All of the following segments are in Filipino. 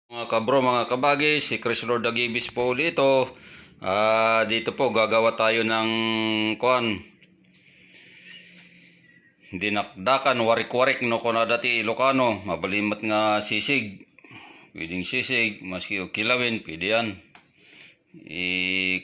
Mga kabro, mga kabagi, si Chris Lord Agibis po ulit ito. Dito po gagawa tayo ng kuan. Dinakdakan, warik-warik no kuna dati Ilocano. Mabalimat nga sisig. Pwedeng sisig, maski o kilawin, pwede yan.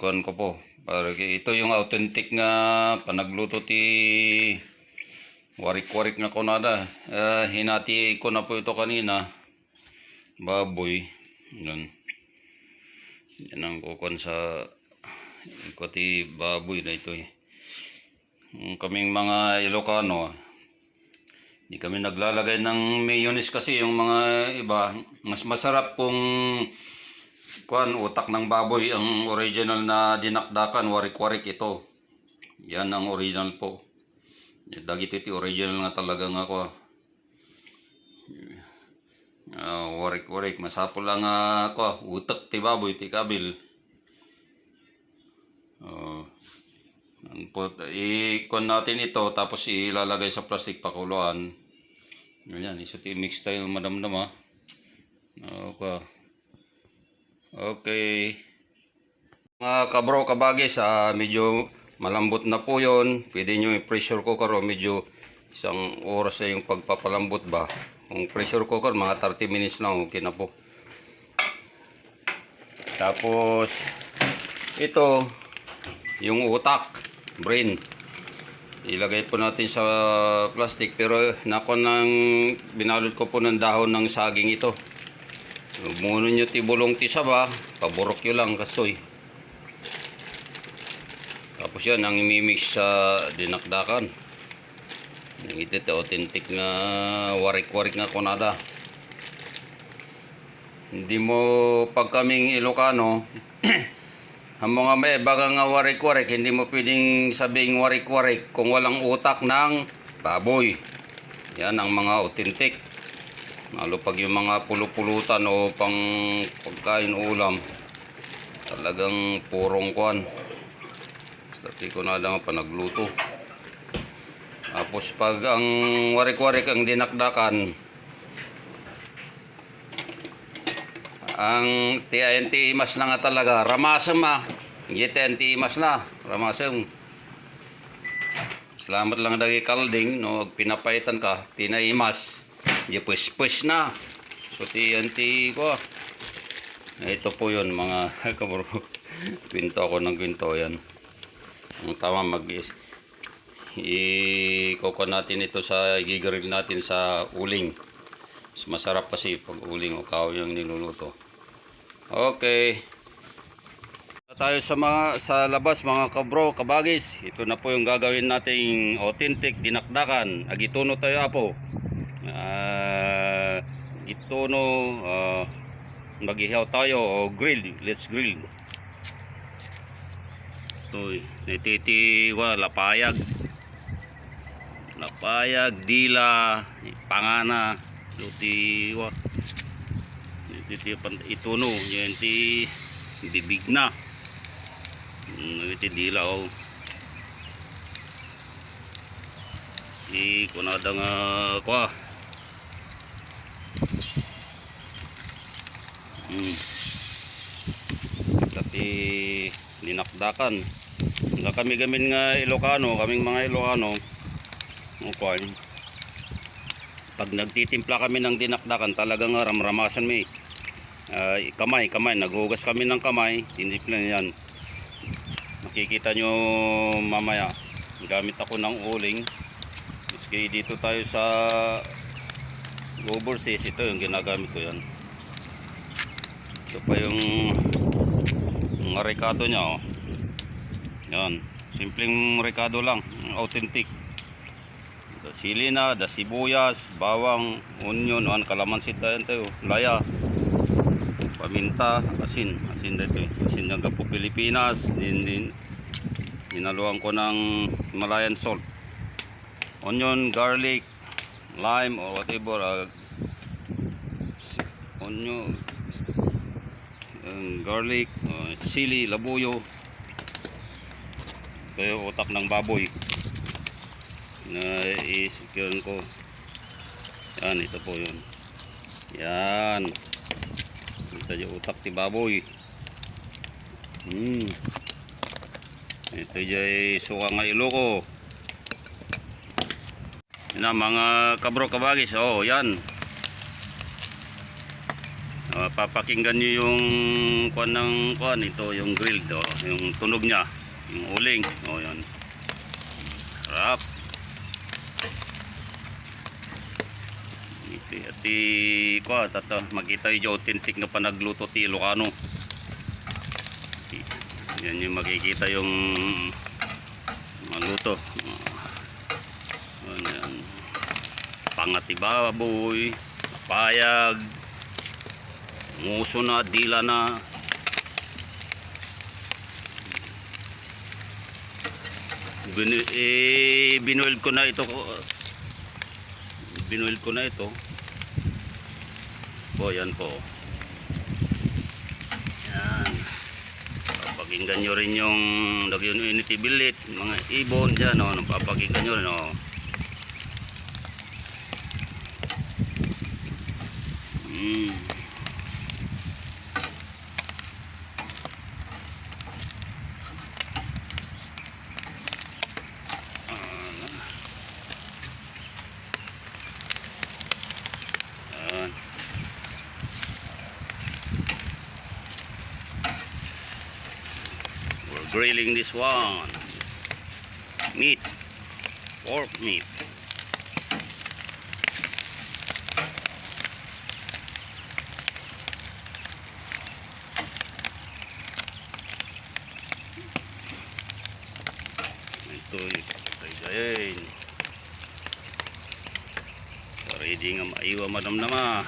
Kuan ko po. Para ito yung authentic nga panagluto ti warik-warik na kunada. Hinati ko na po ito kanina. Baboy. Yan. Yan ang kukuan sa ikoti baboy na ito eh. Kaming mga Ilocano, di kami naglalagay ng mayonnaise kasi yung mga iba, mas masarap kung kuan utak ng baboy ang original na dinakdakan, warik-warik ito. Yan ang original po. Dagit ito original nga talaga nga ko. Warik-warik masapol lang ako utak ti baboy ti kabil. Ikon natin ito tapos ilalagay sa plastic pakuluan. Yan, isuti mix tayo madamdam ha. Okay. Mga kabro kabagis, medyo malambot na po yon. Pwede nyo i-pressure cooker o medyo isang oras na yung pagpapalambot ba. Kung pressure cooker, mga 30 minutes lang, okay na po. Tapos, ito, yung utak, brain. Ilagay po natin sa plastic, pero binalot ko po ng dahon ng saging ito. Muna nyo tibulong tisaba, paburok nyo lang, kasoy. Tapos yan, ang imimix sa dinakdakan. Ito authentic na warik-warik na kunada. Hindi mo pag kaming Ilocano ang mga may baga nga warik-warik, hindi mo pwedeng sabing warik-warik kung walang utak ng baboy. Yan ang mga authentic. Lalo pag yung mga pulupulutan o pang pagkain ulam, talagang purong kuan. Basta ko na lang panagluto. Tapos pag ang warik-warik ang dinakdakan, ang TNT imas na nga talaga, ramasem TNT imas na, ramasem. Salamat lang dagi kalding, no, pinapaitan ka, tinaimas, di push na. So TNT ko. Ito po yun mga kabro. Kwento ako ng kwento yan. Ang tama i-cook natin ito sa gigrill natin sa uling. Mas masarap kasi pag uling o kahoy yung niluluto. Okay. Tayo sa labas mga kabro, kabagis. Ito na po yung gagawin nating authentic dinakdakan. Agitono tayo apo. Gitono, mag-ihaw tayo o grill. Let's grill. Ito, natitiwa, lapayag. Lapayag, dila, pangana, lutiwa. Ituno, yan ti bibig na. Iti dila o. Kunada nga kwa. Tapi dinakdakan. Nga kami gamin nga Ilocano, kaming mga Ilocano. Okay. Pag nagtitimpla kami ng dinakdakan, talagang ramramasan may kamay, naghugas kami ng kamay, tinimpla yan. Makikita nyo mamaya, gamit ako ng uling. Maski dito tayo sa overseas, ito yung ginagamit ko yan. Ito pa yung rekado nya oh. Yan, simpleng rekado lang, authentic. Sili na, sibuyas, bawang, onion, kalamansi tayo, laya, paminta, asin dito, asin ng Gapo Pilipinas, dinaluan ko ng Himalayan salt, onion, garlic, lime or whatever, onion, garlic, sili, labuyo. Ito yung utak ng baboy na i-secure ko. Yan, ito po yun. Yan. Ito yung utak ti baboy. Ito yung suka nga iloko. Yan na mga kabro kabagis. Oh, yan. Papakinggan nyo yung kuan ng kuan. Ito yung grilled. Oh, yung tunog niya. Yung uling. Oh, yan. Sarap. Iti kuan. Tato. Makita yung authentic na panagluto ti Ilocano. Yan yung makikita yung maluto. Yan. Pangati baboy, payag, nguso na, dila na. Binuil ko na ito. Binuil ko na ito. Po, yan po. Yan. Papakinggan nyo rin yung nagyon unity bilit, mga ibon dyan, oh. Papakinggan nyo rin, oh. We're grilling this one. Meat. Pork meat. Ito yung ready nga maiwa madamdama.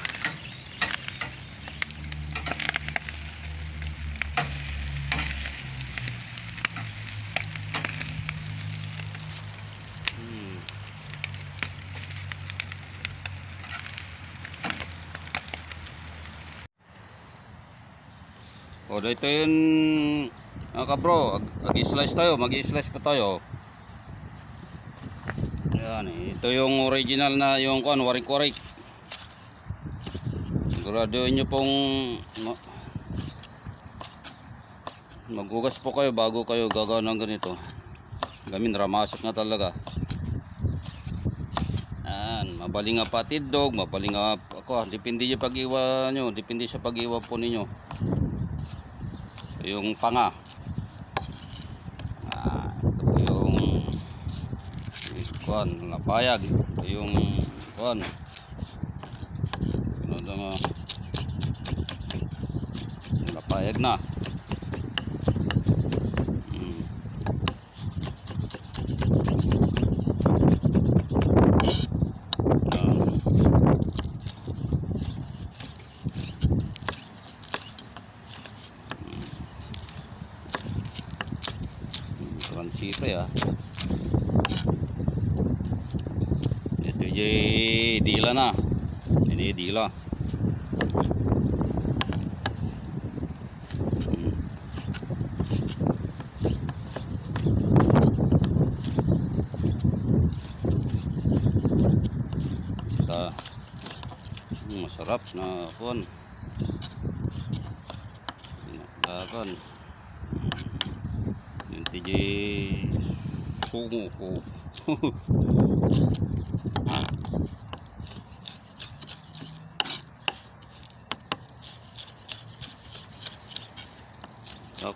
O dito yun mga kabro, mag-slice tayo, mag-slice pa tayo. Yan, ito yung original na yung kuan, warik-warik. Siguraduhin nyo pong maghugas po kayo bago kayo gagawa ng ganito. Gamin ramasok na talaga. Yan, mabaling nga patidog, mabaling nga ako, depende yung pag-iwa nyo, depende sa pag-iwa po ninyo. Yung panga. Ito yung kuan, napayag. Ito yung kuan. Napayag na. Sito ya. Ito yung dila na. Ini dila. Masarap na kon. Dagan. Tiji sungo ko.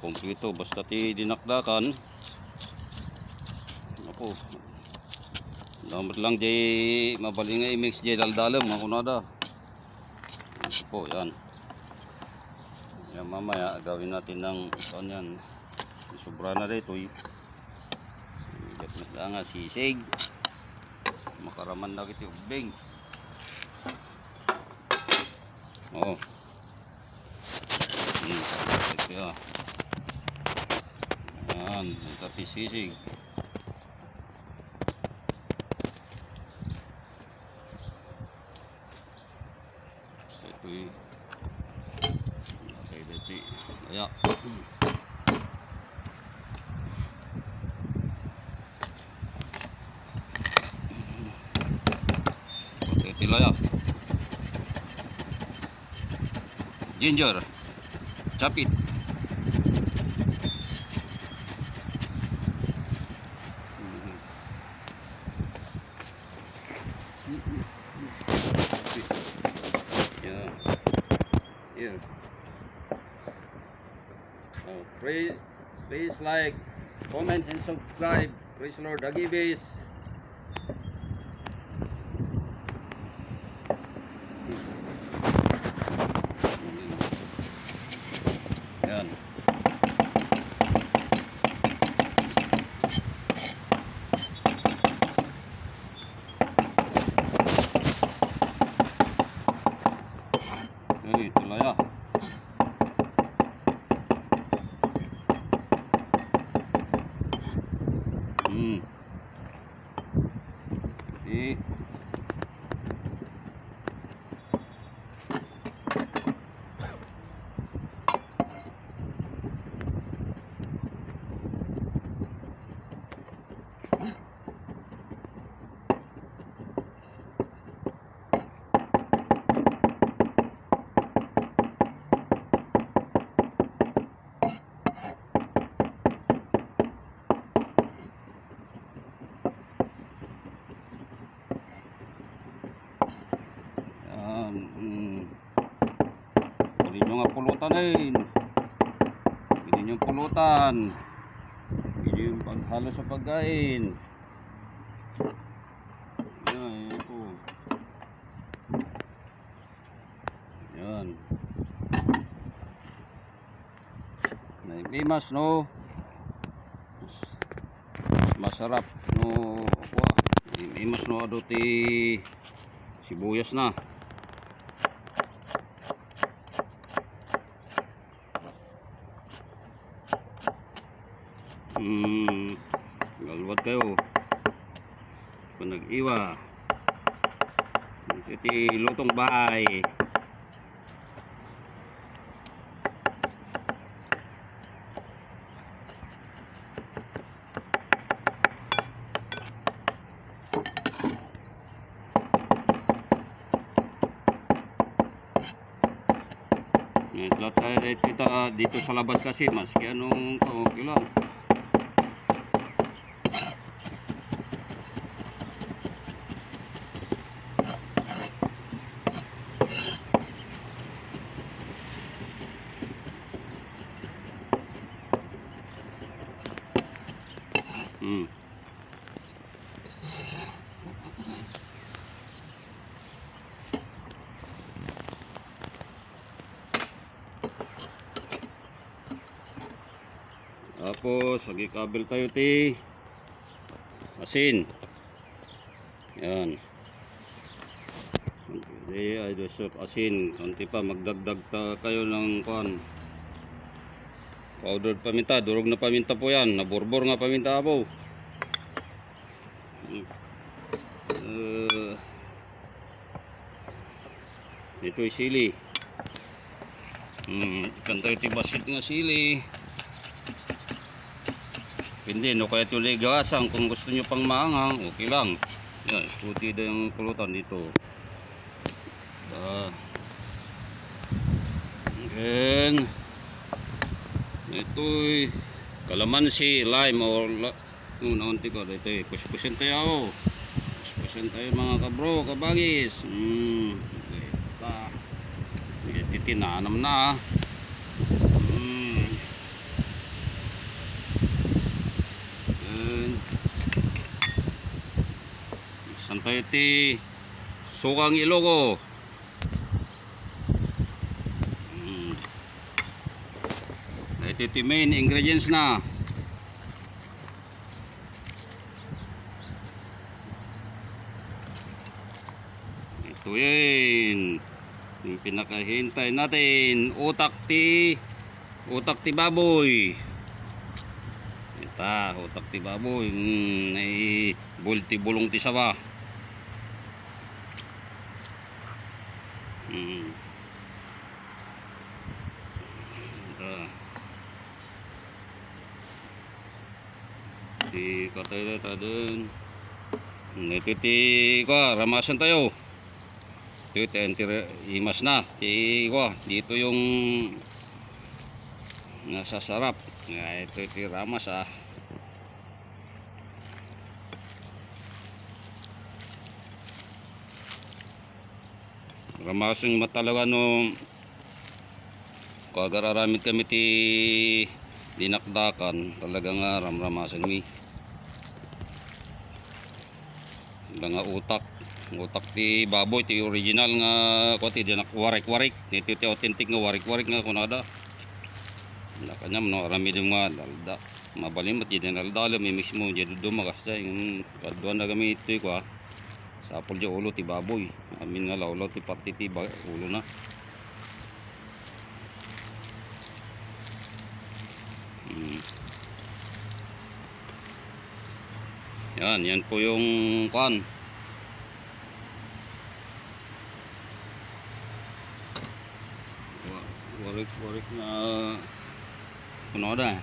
Kompleto basta ti dinakdakan. Ako. Damat lang jay mabalingay mix jay daldalam ako nada. Ito po yan. Yan mamaya gawin natin ng yan. Sobra na rin ito mas lang nga sisig makaraman na kita yung bing. Oh ito yan tapi sisig so ito okay dito kaya tilaya. Ginger. Chop it. Yeah. Yeah. Oh, please like, comment, and subscribe. Praise the Lord. Dagi base. Yan. Ay, tulaya. Di. Hindi nyo nga pulutan eh. Hindi nyo pulutan. Hindi yung paghalo sa pagkain. Yan, yan po. Yan. Naipimas no. Masarap no. Naipimas no aduti sibuyas na. Galwad kayo kung nag-iwa iti lutong bahay. Lahat tayo kita dito sa labas kasi maski anong okay lang. Tapos kabel tayo ti asin. Yan. Hindi ay dosot asin. Kunti pa magdagdag ta kayo ng kuan. Powdered paminta, durog na paminta po yan. Naborbor nga paminta po. Ito ay sili. Ikan tayo ti basit nga sili. Hindi, no kaya tuloy gawasan. Kung gusto nyo pang maanghang, okay lang. Yan, puti na yung pulutan dito. Then, ito'y kalamansi, lime, or naunti ko. Ito'y push-pushin tayo. Push-pushin tayo mga kabro, kabagis. Titinanam na. Santay ti sukang Iloco. Ito ti main ingredients na. Ito yun yung pinakahintay natin, utak ti baboy. Utak ti baboy. Ay bulti bulong ti sawa. Ti katay ta dun. Ito ti ramasan tayo. Ito enter imas na. Iwa, dito yung nasasarap. Ito ramas ah. Ramasong matalaga no kagararamid kami ti dinakdakan talagang ramramasan mi nga utak ti baboy ti original nga ti dinak warik-warik nito ti authentic nga warik-warik nga kunada nakanyam no ramid nga dalda mabalimot di dinaldala mi mismo di dumagas da yung kadwan na kami ito ko sapol di ulo ti baboy amin nga lawlaw ti parti ti ulo na. Yan po yung kan. Warik na ano da.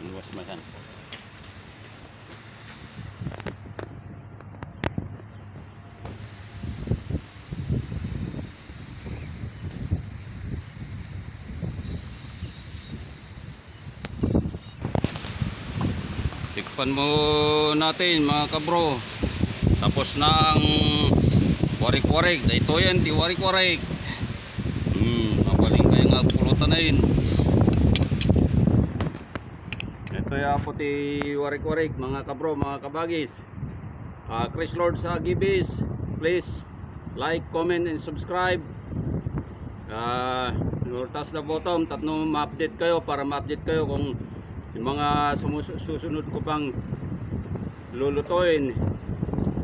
Luwas masan. Tikpan mo natin mga kabro. Tapos na ang warik-warik. Ito yan, di warik-warik. Mabaling kayo nga pulutan na yun. Ito ya po ti warik-warik mga kabro, mga kabagis. Chris Lord sa Gibis. Please like, comment, and subscribe. Taas na bottom, tatno ma-update kayo para ma-update kayo kung yung mga susunod ko pang lulutuin.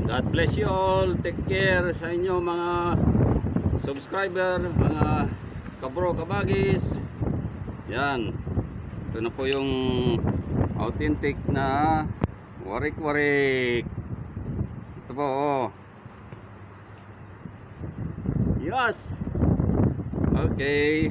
God bless you all. Take care sa inyo mga subscriber, mga kabro, kabagis. Yan. Ito na po yung authentic na warik-warik. Ito po oh. Yes. Okay.